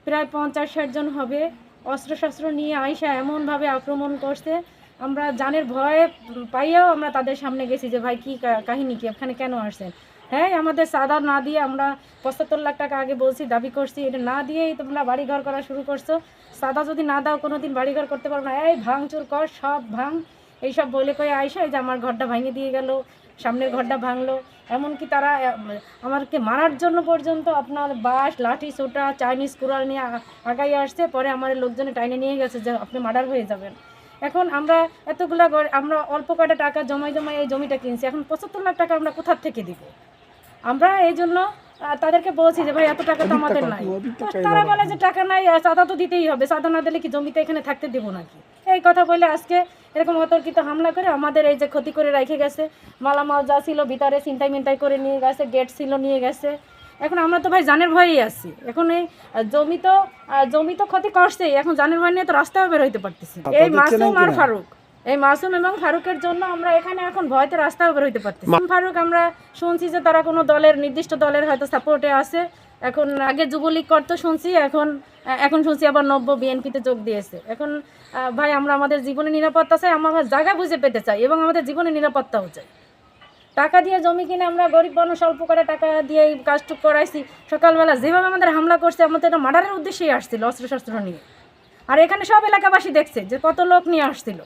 প্রায় 50-60 জন হবে। অস্ত্রশস্ত্র নিয়ে আইসা এমনভাবে আক্রমণ করছে, আমরা জানের ভয়ে পাইয়াও আমরা তাদের সামনে গেছি যে ভাই কী কাহিনী, কি এখানে কেন আসছেন? হ্যাঁ, আমাদের চাঁদা না দিয়ে আমরা 75 লাখ টাকা আগে বলছি, দাবি করছি, এটা না দিয়েই তোমরা বাড়িঘর করা শুরু করছো। চাঁদা যদি না দাও কোনো দিন বাড়িঘর করতে পারবো না, এই ভাঙচুর কর, সব ভাঙ, এইসব বলে কয়ে আইসা এই যে আমার ঘরটা ভেঙে দিয়ে গেল, সামনের ঘরটা ভাঙলো। এমনকি তারা আমাকে মারার জন্য পর্যন্ত আপনার বাঁশ, লাঠি, সোটা, চাইনিজ কুড়াল নিয়ে আগাই আসছে। পরে আমার লোকজনে টাইনে নিয়ে গেছে যে আপনি মার্ডার হয়ে যাবেন। এখন আমরা এতগুলা আমরা অল্প কয়টা টাকা জমাই এই জমিটা কিনছি, এখন 75 লাখ টাকা আমরা কোথার থেকে দিব? আমরা এই জন্য তাদেরকে বলছি যে ভাই এত টাকা তো আমাদের নাই। তারা বলে যে টাকা নাই, চাঁদা তো দিতেই হবে, চাঁদা না দিলে কি জমিতে এখানে থাকতে দেবো নাকি? এই কথা বলে আজকে এরকম অতর্কিত হামলা করে আমাদের এই যে ক্ষতি করে রেখে গেছে। মালামাল যা ছিল ভিতরে ছিনতাই মিনতাই করে নিয়ে গেছে, গেট ছিল নিয়ে গেছে। এখন আমরা তো ভাই জানের ভয়েই আছি। এখন এই জমি তো ক্ষতি করছেই, এখন জানের ভয় নিয়ে তো রাস্তায় বের হইতে পারতেছি। এই মাসুম আর ফারুক, এই মাসুম এবং ফারুকের জন্য আমরা এখানে এখন ভয়তে রাস্তায় বের হইতে পারতেছি। ফারুক আমরা শুনছি যে তারা কোনো দলের, নির্দিষ্ট দলের হয়তো সাপোর্টে আছে। এখন আগে যুবলীগ করতো শুনছি, এখন শুনছি আবার নব্য বিএনপিতে যোগ দিয়েছে। এখন ভাই আমরা আমাদের জীবনের নিরাপত্তা চাই, আমরা জায়গা বুঝে পেতে চাই এবং আমাদের জীবনের নিরাপত্তাও চাই। টাকা দিয়ে জমি কিনে আমরা গরিব মানুষ অল্প করে টাকা দিয়ে এই কাজটুক করাইছি। সকালবেলা যেভাবে আমাদের হামলা করছে, আমাদের এটা মার্ডারের উদ্দেশ্যেই আসছিল অস্ত্রশস্ত্র নিয়ে। আর এখানে সব এলাকাবাসী দেখছে যে কত লোক নিয়ে আসছিল।